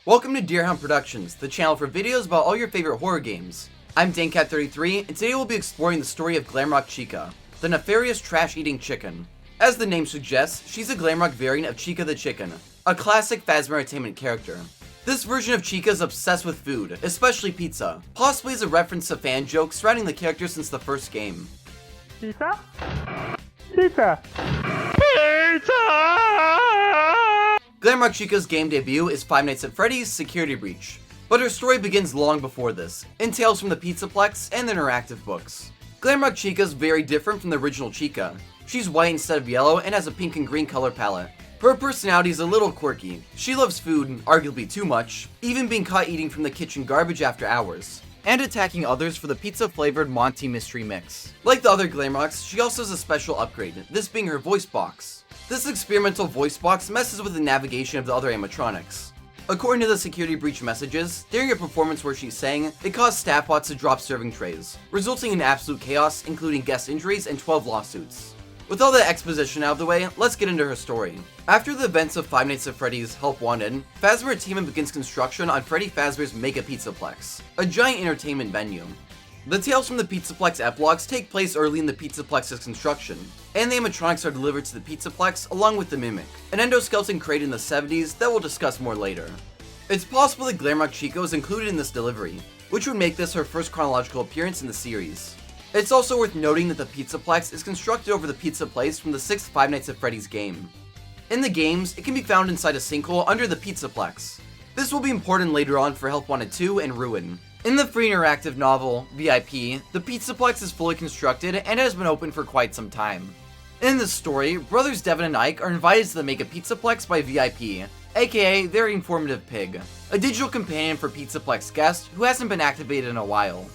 Welcome to Deerhound Productions, the channel for videos about all your favorite horror games. I'm DaneCat33, and today we'll be exploring the story of Glamrock Chica, the nefarious trash-eating chicken. As the name suggests, she's a Glamrock variant of Chica the Chicken, a classic Phasma Entertainment character. This version of Chica is obsessed with food, especially pizza, possibly as a reference to fan jokes surrounding the character since the first game. Pizza? Pizza! Pizza! Glamrock Chica's game debut is Five Nights at Freddy's Security Breach, but her story begins long before this, in Tales from the Pizzaplex and the interactive books. Glamrock Chica is very different from the original Chica. She's white instead of yellow and has a pink and green color palette. Her personality is a little quirky. She loves food, arguably too much, even being caught eating from the kitchen garbage after hours, and attacking others for the pizza-flavored Monty Mystery Mix. Like the other Glamrocks, she also has a special upgrade, this being her voice box. This experimental voice box messes with the navigation of the other animatronics. According to the security breach messages, during a performance where she sang, it caused staff bots to drop serving trays, resulting in absolute chaos, including guest injuries and 12 lawsuits. With all that exposition out of the way, let's get into her story. After the events of Five Nights at Freddy's Help Wanted, Phasma Entertainment begins construction on Freddy Fazbear's Mega Pizzaplex, a giant entertainment venue. The Tales from the Pizzaplex epilogues take place early in the Pizzaplex's construction, and the animatronics are delivered to the Pizzaplex along with the Mimic, an endoskeleton created in the 70s that we'll discuss more later. It's possible that Glamrock Chica was included in this delivery, which would make this her first chronological appearance in the series. It's also worth noting that the Pizzaplex is constructed over the pizza place from the 6th Five Nights at Freddy's game. In the games, it can be found inside a sinkhole under the Pizzaplex. This will be important later on for Help Wanted 2 and Ruin. In the free interactive novel, VIP, the Pizzaplex is fully constructed and has been open for quite some time. In this story, brothers Devin and Ike are invited to the Mega Pizzaplex by VIP, aka Very Informative Pig, a digital companion for Pizzaplex guests who hasn't been activated in a while.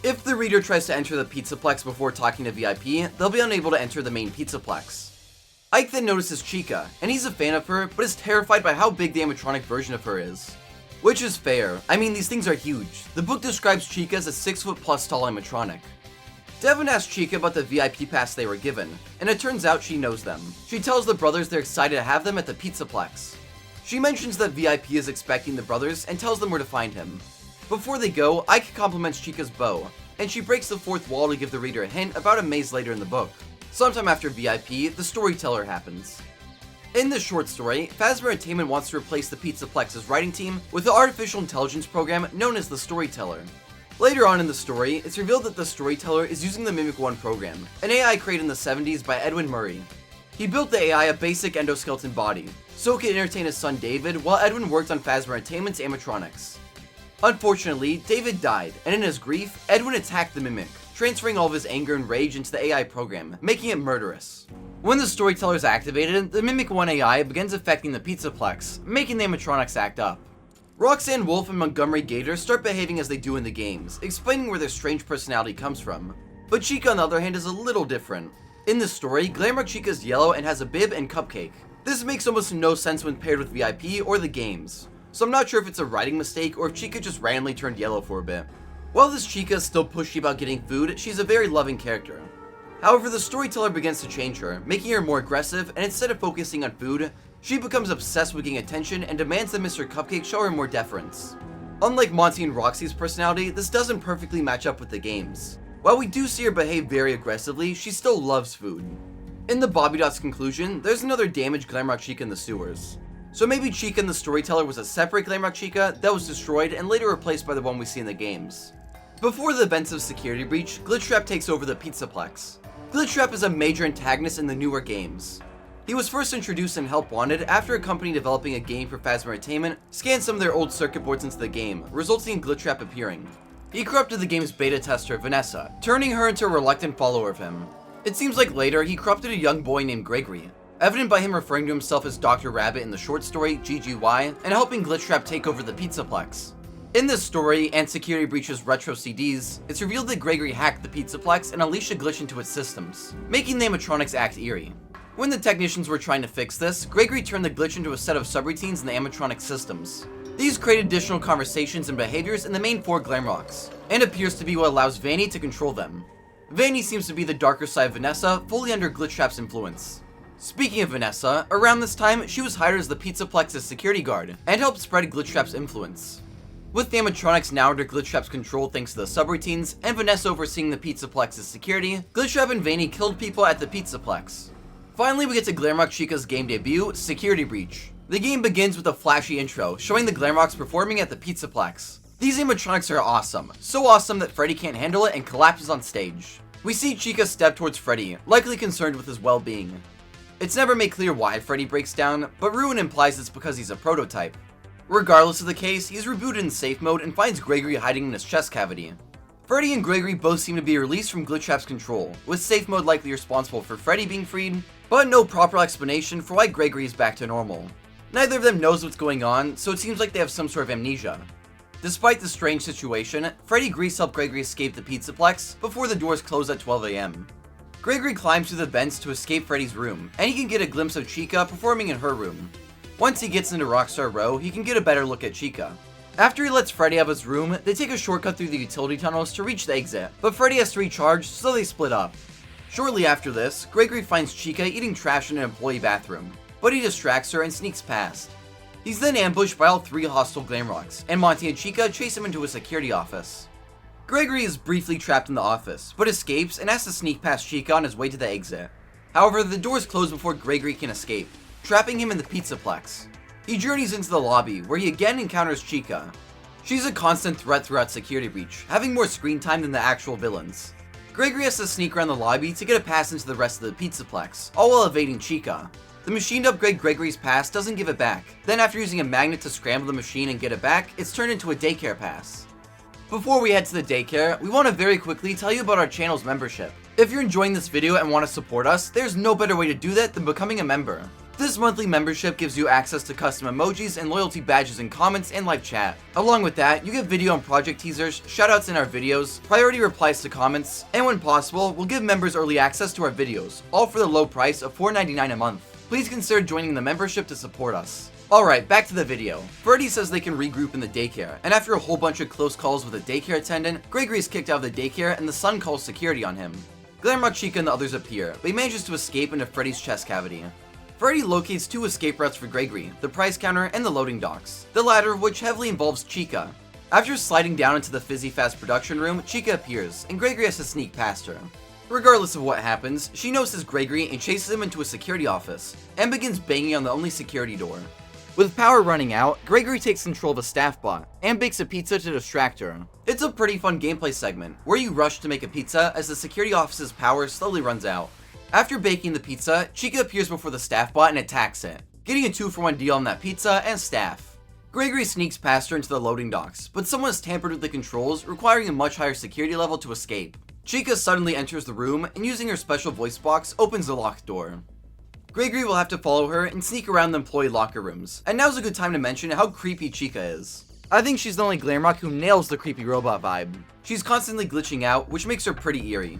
If the reader tries to enter the Pizzaplex before talking to VIP, they'll be unable to enter the main Pizzaplex. Ike then notices Chica, and he's a fan of her, but is terrified by how big the animatronic version of her is. Which is fair, I mean these things are huge. The book describes Chica as a 6-foot plus tall animatronic. Devin asks Chica about the VIP pass they were given, and it turns out she knows them. She tells the brothers they're excited to have them at the Pizzaplex. She mentions that VIP is expecting the brothers and tells them where to find him. Before they go, Ike compliments Chica's bow, and she breaks the fourth wall to give the reader a hint about a maze later in the book. Sometime after VIP, the Storyteller happens. In this short story, Phasma Entertainment wants to replace the Pizzaplex's writing team with the artificial intelligence program known as the Storyteller. Later on in the story, it's revealed that the Storyteller is using the Mimic 1 program, an AI created in the 70s by Edwin Murray. He built the AI a basic endoskeleton body, so it could entertain his son David while Edwin worked on Phasma Entertainment's animatronics. Unfortunately, David died, and in his grief, Edwin attacked the Mimic, transferring all of his anger and rage into the AI program, making it murderous. When the Storyteller is activated, the Mimic 1 AI begins affecting the Pizzaplex, making the animatronics act up. Roxanne Wolf and Montgomery Gator start behaving as they do in the games, explaining where their strange personality comes from. But Chica on the other hand is a little different. In this story, Glamrock Chica is yellow and has a bib and cupcake. This makes almost no sense when paired with VIP or the games, so I'm not sure if it's a writing mistake or if Chica just randomly turned yellow for a bit. While this Chica is still pushy about getting food, she's a very loving character. However, the Storyteller begins to change her, making her more aggressive, and instead of focusing on food, she becomes obsessed with getting attention and demands that Mr. Cupcake show her more deference. Unlike Monty and Roxy's personality, this doesn't perfectly match up with the games. While we do see her behave very aggressively, she still loves food. In the Bobby Dot's conclusion, there's another damaged Glamrock Chica in the sewers. So maybe Chica and the Storyteller was a separate Glamrock Chica that was destroyed and later replaced by the one we see in the games. Before the events of Security Breach, Glitchtrap takes over the Pizzaplex. Glitchtrap is a major antagonist in the newer games. He was first introduced in Help Wanted after a company developing a game for Phasma Entertainment scanned some of their old circuit boards into the game, resulting in Glitchtrap appearing. He corrupted the game's beta tester, Vanessa, turning her into a reluctant follower of him. It seems like later he corrupted a young boy named Gregory, evident by him referring to himself as Dr. Rabbit in the short story GGY and helping Glitchtrap take over the Pizzaplex. In this story, and Security Breach's retro CDs, it's revealed that Gregory hacked the Pizzaplex and unleashed a glitch into its systems, making the animatronics act eerie. When the technicians were trying to fix this, Gregory turned the glitch into a set of subroutines in the animatronic systems. These create additional conversations and behaviors in the main 4 Glamrocks, and appears to be what allows Vanny to control them. Vanny seems to be the darker side of Vanessa, fully under Glitchtrap's influence. Speaking of Vanessa, around this time, she was hired as the Pizzaplex's security guard and helped spread Glitchtrap's influence. With the animatronics now under Glitchtrap's control thanks to the subroutines, and Vanessa overseeing the Pizzaplex's security, Glitchtrap and Vanny killed people at the Pizzaplex. Finally, we get to Glamrock Chica's game debut, Security Breach. The game begins with a flashy intro, showing the Glamrocks performing at the Pizzaplex. These animatronics are awesome, so awesome that Freddy can't handle it and collapses on stage. We see Chica step towards Freddy, likely concerned with his well-being. It's never made clear why Freddy breaks down, but Ruin implies it's because he's a prototype. Regardless of the case, he's rebooted in safe mode and finds Gregory hiding in his chest cavity. Freddy and Gregory both seem to be released from Glitchtrap's control, with safe mode likely responsible for Freddy being freed, but no proper explanation for why Gregory is back to normal. Neither of them knows what's going on, so it seems like they have some sort of amnesia. Despite the strange situation, Freddy agrees to help Gregory escape the Pizzaplex before the doors close at 12 AM. Gregory climbs through the vents to escape Freddy's room, and he can get a glimpse of Chica performing in her room. Once he gets into Rockstar Row, he can get a better look at Chica. After he lets Freddy out of his room, they take a shortcut through the utility tunnels to reach the exit, but Freddy has to recharge, so they split up. Shortly after this, Gregory finds Chica eating trash in an employee bathroom, but he distracts her and sneaks past. He's then ambushed by all three hostile Glamrocks, and Monty and Chica chase him into a security office. Gregory is briefly trapped in the office, but escapes and has to sneak past Chica on his way to the exit. However, the doors close before Gregory can escape, trapping him in the Pizzaplex. He journeys into the lobby, where he again encounters Chica. She's a constant threat throughout Security Breach, having more screen time than the actual villains. Gregory has to sneak around the lobby to get a pass into the rest of the Pizzaplex, all while evading Chica. The machine to upgrade Gregory's pass doesn't give it back. Then after using a magnet to scramble the machine and get it back, it's turned into a daycare pass. Before we head to the daycare, we want to very quickly tell you about our channel's membership. If you're enjoying this video and want to support us, there's no better way to do that than becoming a member. This monthly membership gives you access to custom emojis and loyalty badges and comments and live chat. Along with that, you get video and project teasers, shoutouts in our videos, priority replies to comments, and when possible, we'll give members early access to our videos, all for the low price of $4.99 a month. Please consider joining the membership to support us. Alright, back to the video. Freddy says they can regroup in the daycare, and after a whole bunch of close calls with a daycare attendant, Gregory is kicked out of the daycare and the son calls security on him. Glamrock, Chica, and the others appear, but he manages to escape into Freddy's chest cavity. Freddy locates two escape routes for Gregory, the price counter and the loading docks, the latter of which heavily involves Chica. After sliding down into the Fizzy Fast production room, Chica appears, and Gregory has to sneak past her. Regardless of what happens, she notices Gregory and chases him into a security office, and begins banging on the only security door. With power running out, Gregory takes control of a staff bot, and bakes a pizza to distract her. It's a pretty fun gameplay segment, where you rush to make a pizza as the security office's power slowly runs out. After baking the pizza, Chica appears before the staff bot and attacks it, getting a 2-for-1 deal on that pizza and staff. Gregory sneaks past her into the loading docks, but someone has tampered with the controls, requiring a much higher security level to escape. Chica suddenly enters the room, and using her special voice box, opens the locked door. Gregory will have to follow her and sneak around the employee locker rooms, and now's a good time to mention how creepy Chica is. I think she's the only Glamrock who nails the creepy robot vibe. She's constantly glitching out, which makes her pretty eerie.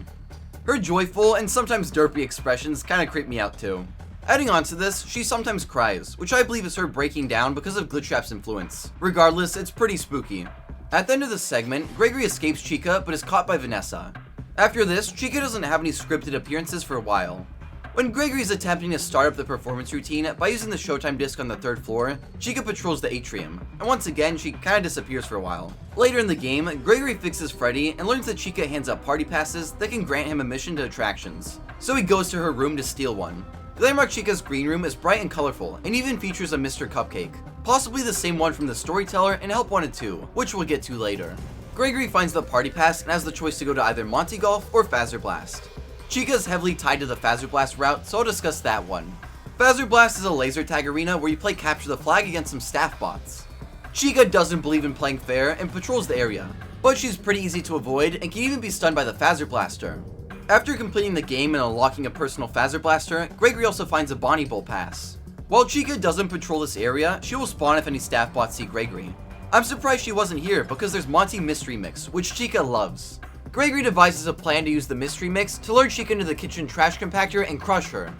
Her joyful and sometimes derpy expressions kinda creep me out too. Adding on to this, she sometimes cries, which I believe is her breaking down because of Glitchtrap's influence. Regardless, it's pretty spooky. At the end of this segment, Gregory escapes Chica but is caught by Vanessa. After this, Chica doesn't have any scripted appearances for a while. When Gregory is attempting to start up the performance routine by using the Showtime disc on the 3rd floor, Chica patrols the atrium, and once again she kinda disappears for a while. Later in the game, Gregory fixes Freddy and learns that Chica hands out party passes that can grant him admission to attractions, so he goes to her room to steal one. Glamrock Chica's green room is bright and colorful, and even features a Mr. Cupcake, possibly the same one from the Storyteller and Help Wanted 2, which we'll get to later. Gregory finds the party pass and has the choice to go to either Monty Golf or Phaser Blast. Chica is heavily tied to the Phaser Blast route, so I'll discuss that one. Phaser Blast is a laser tag arena where you play capture the flag against some staff bots. Chica doesn't believe in playing fair and patrols the area, but she's pretty easy to avoid and can even be stunned by the Phaser Blaster. After completing the game and unlocking a personal Phaser Blaster, Gregory also finds a Bonnie Bowl pass. While Chica doesn't patrol this area, she will spawn if any staff bots see Gregory. I'm surprised she wasn't here because there's Monty Mystery Mix, which Chica loves. Gregory devises a plan to use the mystery mix to lure Chica into the kitchen trash compactor and crush her.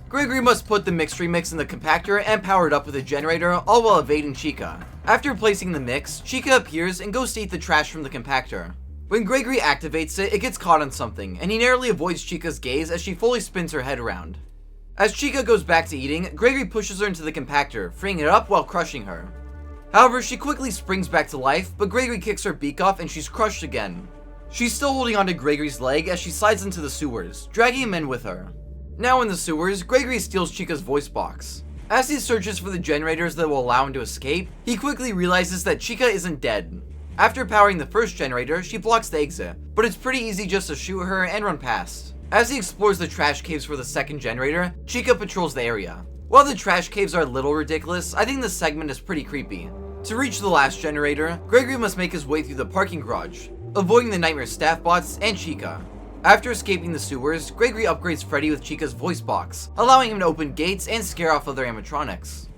Gregory must put the mystery mix in the compactor and power it up with a generator, all while evading Chica. After placing the mix, Chica appears and goes to eat the trash from the compactor. When Gregory activates it, it gets caught on something, and he narrowly avoids Chica's gaze as she fully spins her head around. As Chica goes back to eating, Gregory pushes her into the compactor, freeing it up while crushing her. However, she quickly springs back to life, but Gregory kicks her beak off and she's crushed again. She's still holding onto Gregory's leg as she slides into the sewers, dragging him in with her. Now in the sewers, Gregory steals Chica's voice box. As he searches for the generators that will allow him to escape, he quickly realizes that Chica isn't dead. After powering the first generator, she blocks the exit, but it's pretty easy just to shoot her and run past. As he explores the trash caves for the second generator, Chica patrols the area. While the trash caves are a little ridiculous, I think this segment is pretty creepy. To reach the last generator, Gregory must make his way through the parking garage, avoiding the nightmare staff bots and Chica. After escaping the sewers, Gregory upgrades Freddy with Chica's voice box, allowing him to open gates and scare off other animatronics.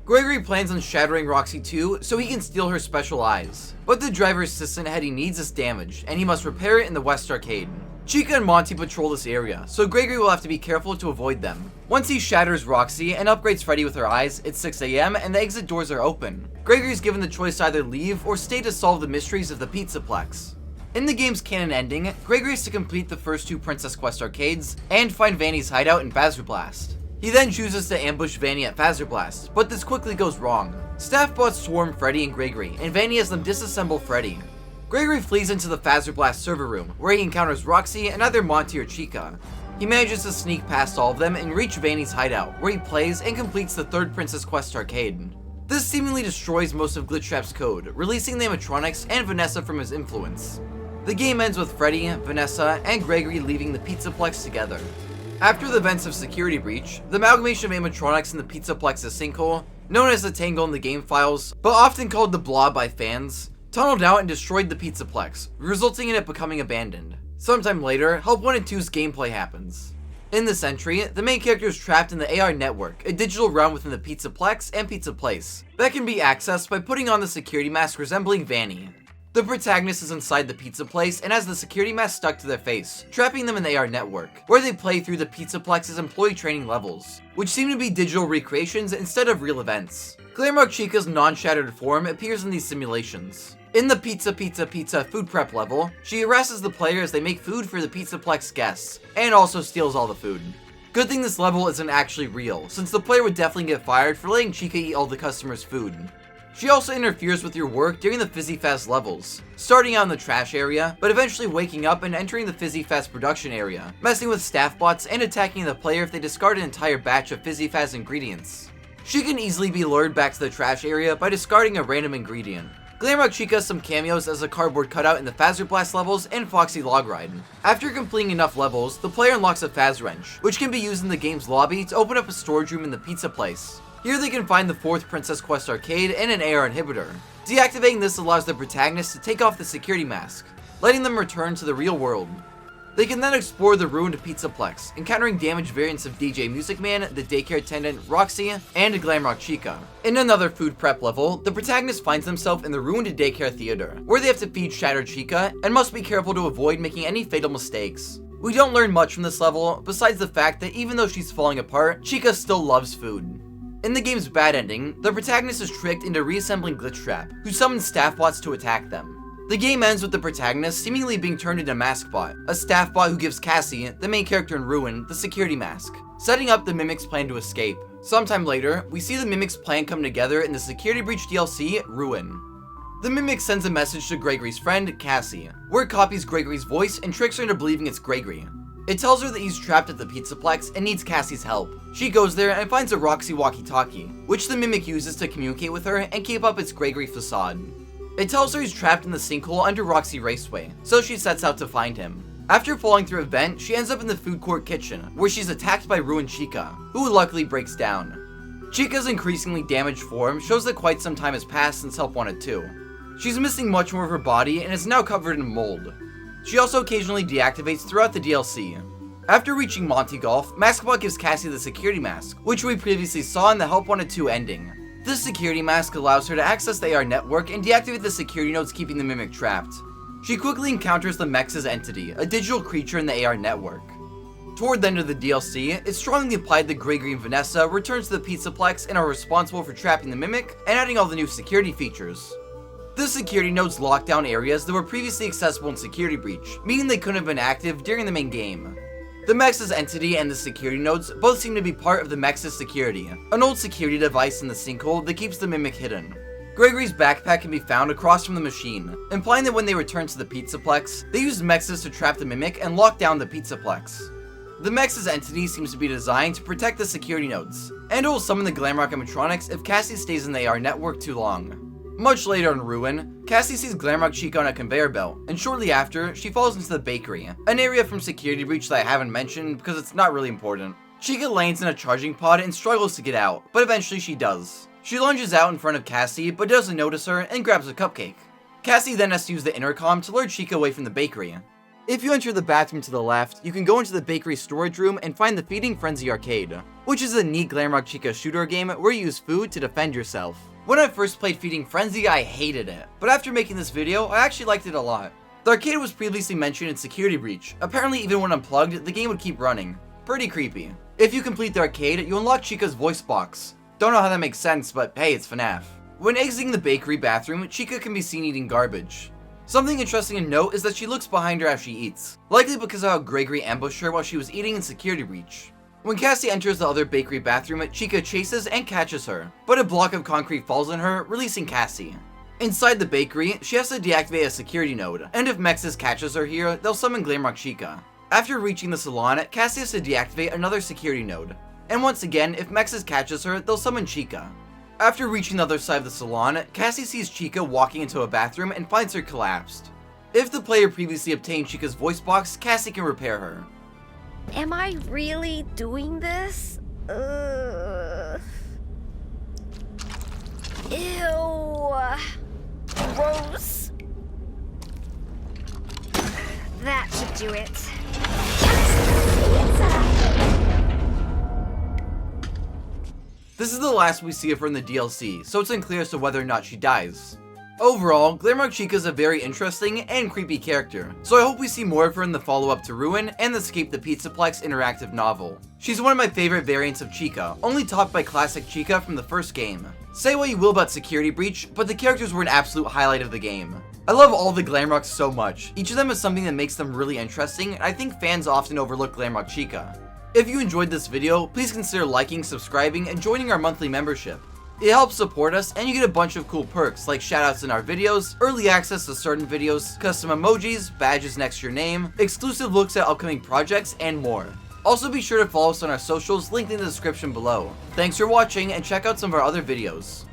Gregory plans on shattering Roxy too, so he can steal her special eyes. But the driver assistant head he needs is damaged, and he must repair it in the West Arcade. Chica and Monty patrol this area, so Gregory will have to be careful to avoid them. Once he shatters Roxy and upgrades Freddy with her eyes, it's 6 AM and the exit doors are open. Gregory's given the choice to either leave or stay to solve the mysteries of the Pizzaplex. In the game's canon ending, Gregory has to complete the first 2 Princess Quest arcades and find Vanny's hideout in Fazerblast. He then chooses to ambush Vanny at Fazerblast, but this quickly goes wrong. Staff bots swarm Freddy and Gregory, and Vanny has them disassemble Freddy. Gregory flees into the Fazerblast server room, where he encounters Roxy and either Monty or Chica. He manages to sneak past all of them and reach Vanny's hideout, where he plays and completes the 3rd Princess Quest arcade. This seemingly destroys most of Glitchtrap's code, releasing the animatronics and Vanessa from his influence. The game ends with Freddy, Vanessa, and Gregory leaving the Pizzaplex together. After the events of Security Breach, the amalgamation of animatronics in the Pizzaplex's sinkhole, known as the Tangle in the game files, but often called the Blob by fans, tunneled out and destroyed the Pizzaplex, resulting in it becoming abandoned. Sometime later, Help 1 and 2's gameplay happens. In this entry, the main character is trapped in the AR network, a digital realm within the Pizzaplex and Pizza Place, that can be accessed by putting on the security mask resembling Vanny. The protagonist is inside the Pizza Place and has the security mask stuck to their face, trapping them in the AR network, where they play through the Pizzaplex's employee training levels, which seem to be digital recreations instead of real events. Glamrock Chica's non-shattered form appears in these simulations. In the Pizza food prep level, she harasses the player as they make food for the Pizzaplex guests, and also steals all the food. Good thing this level isn't actually real, since the player would definitely get fired for letting Chica eat all the customers' food. She also interferes with your work during the Fizzy Fast levels, starting out in the trash area, but eventually waking up and entering the Fizzy Fast production area, messing with staff bots and attacking the player if they discard an entire batch of Fizzy Fast ingredients. She can easily be lured back to the trash area by discarding a random ingredient. Glamrock Chica has some cameos as a cardboard cutout in the Fazerblast levels and Foxy Log Ride. After completing enough levels, the player unlocks a Faz Wrench, which can be used in the game's lobby to open up a storage room in the Pizza Place. Here they can find the 4th Princess Quest arcade and an AR inhibitor. Deactivating this allows the protagonist to take off the security mask, letting them return to the real world. They can then explore the ruined Pizzaplex, encountering damaged variants of DJ Music Man, the daycare attendant Roxy, and Glamrock Chica. In another food prep level, the protagonist finds themselves in the ruined daycare theater, where they have to feed Shattered Chica and must be careful to avoid making any fatal mistakes. We don't learn much from this level, besides the fact that even though she's falling apart, Chica still loves food. In the game's bad ending, the protagonist is tricked into reassembling Glitchtrap, who summons staff bots to attack them. The game ends with the protagonist seemingly being turned into Mask Bot, a staff bot who gives Cassie, the main character in Ruin, the security mask, setting up the Mimic's plan to escape. Sometime later, we see the Mimic's plan come together in the Security Breach DLC, Ruin. The Mimic sends a message to Gregory's friend, Cassie, where it copies Gregory's voice and tricks her into believing it's Gregory. It tells her that he's trapped at the Pizzaplex and needs Cassie's help. She goes there and finds a Roxy walkie-talkie, which the Mimic uses to communicate with her and keep up its Gregory facade. It tells her he's trapped in the sinkhole under Roxy Raceway, so she sets out to find him. After falling through a vent, she ends up in the food court kitchen, where she's attacked by ruined Chica, who luckily breaks down. Chica's increasingly damaged form shows that quite some time has passed since Help Wanted 2. She's missing much more of her body and is now covered in mold. She also occasionally deactivates throughout the DLC. After reaching Monty Golf, Maskbot gives Cassie the security mask, which we previously saw in the Help Wanted 2 ending. This security mask allows her to access the AR network and deactivate the security nodes keeping the Mimic trapped. She quickly encounters the Mex's entity, a digital creature in the AR network. Toward the end of the DLC, it's strongly implied that Gregory and Vanessa return to the Pizzaplex and are responsible for trapping the Mimic and adding all the new security features. The security nodes lock down areas that were previously accessible in Security Breach, meaning they couldn't have been active during the main game. The Mex's entity and the security nodes both seem to be part of the Mex's security, an old security device in the sinkhole that keeps the mimic hidden. Gregory's backpack can be found across from the machine, implying that when they return to the Pizzaplex, they used Mexes to trap the mimic and lock down the Pizzaplex. The Mex's entity seems to be designed to protect the security nodes, and it will summon the Glamrock animatronics if Cassie stays in the AR network too long. Much later in Ruin, Cassie sees Glamrock Chica on a conveyor belt, and shortly after, she falls into the bakery, an area from Security Breach that I haven't mentioned because it's not really important. Chica lands in a charging pod and struggles to get out, but eventually she does. She lunges out in front of Cassie, but doesn't notice her and grabs a cupcake. Cassie then has to use the intercom to lure Chica away from the bakery. If you enter the bathroom to the left, you can go into the bakery storage room and find the Feeding Frenzy arcade, which is a neat Glamrock Chica shooter game where you use food to defend yourself. When I first played Feeding Frenzy, I hated it, but after making this video, I actually liked it a lot. The arcade was previously mentioned in Security Breach. Apparently even when unplugged, the game would keep running. Pretty creepy. If you complete the arcade, you unlock Chica's voice box. Don't know how that makes sense, but hey, it's FNAF. When exiting the bakery bathroom, Chica can be seen eating garbage. Something interesting to note is that she looks behind her as she eats, likely because of how Gregory ambushed her while she was eating in Security Breach. When Cassie enters the other bakery bathroom, Chica chases and catches her, but a block of concrete falls on her, releasing Cassie. Inside the bakery, she has to deactivate a security node, and if Mexes catches her here, they'll summon Glamrock Chica. After reaching the salon, Cassie has to deactivate another security node, and once again, if Mexes catches her, they'll summon Chica. After reaching the other side of the salon, Cassie sees Chica walking into a bathroom and finds her collapsed. If the player previously obtained Chica's voice box, Cassie can repair her. Am I really doing this? Ew. Gross. That should do it. This is the last we see of her in the DLC, so it's unclear as to whether or not she dies. Overall, Glamrock Chica is a very interesting and creepy character, so I hope we see more of her in the follow-up to Ruin and the Escape the Pizzaplex interactive novel. She's one of my favorite variants of Chica, only topped by classic Chica from the first game. Say what you will about Security Breach, but the characters were an absolute highlight of the game. I love all the Glamrocks so much. Each of them is something that makes them really interesting, and I think fans often overlook Glamrock Chica. If you enjoyed this video, please consider liking, subscribing, and joining our monthly membership. It helps support us, and you get a bunch of cool perks like shoutouts in our videos, early access to certain videos, custom emojis, badges next to your name, exclusive looks at upcoming projects, and more. Also be sure to follow us on our socials linked in the description below. Thanks for watching, and check out some of our other videos.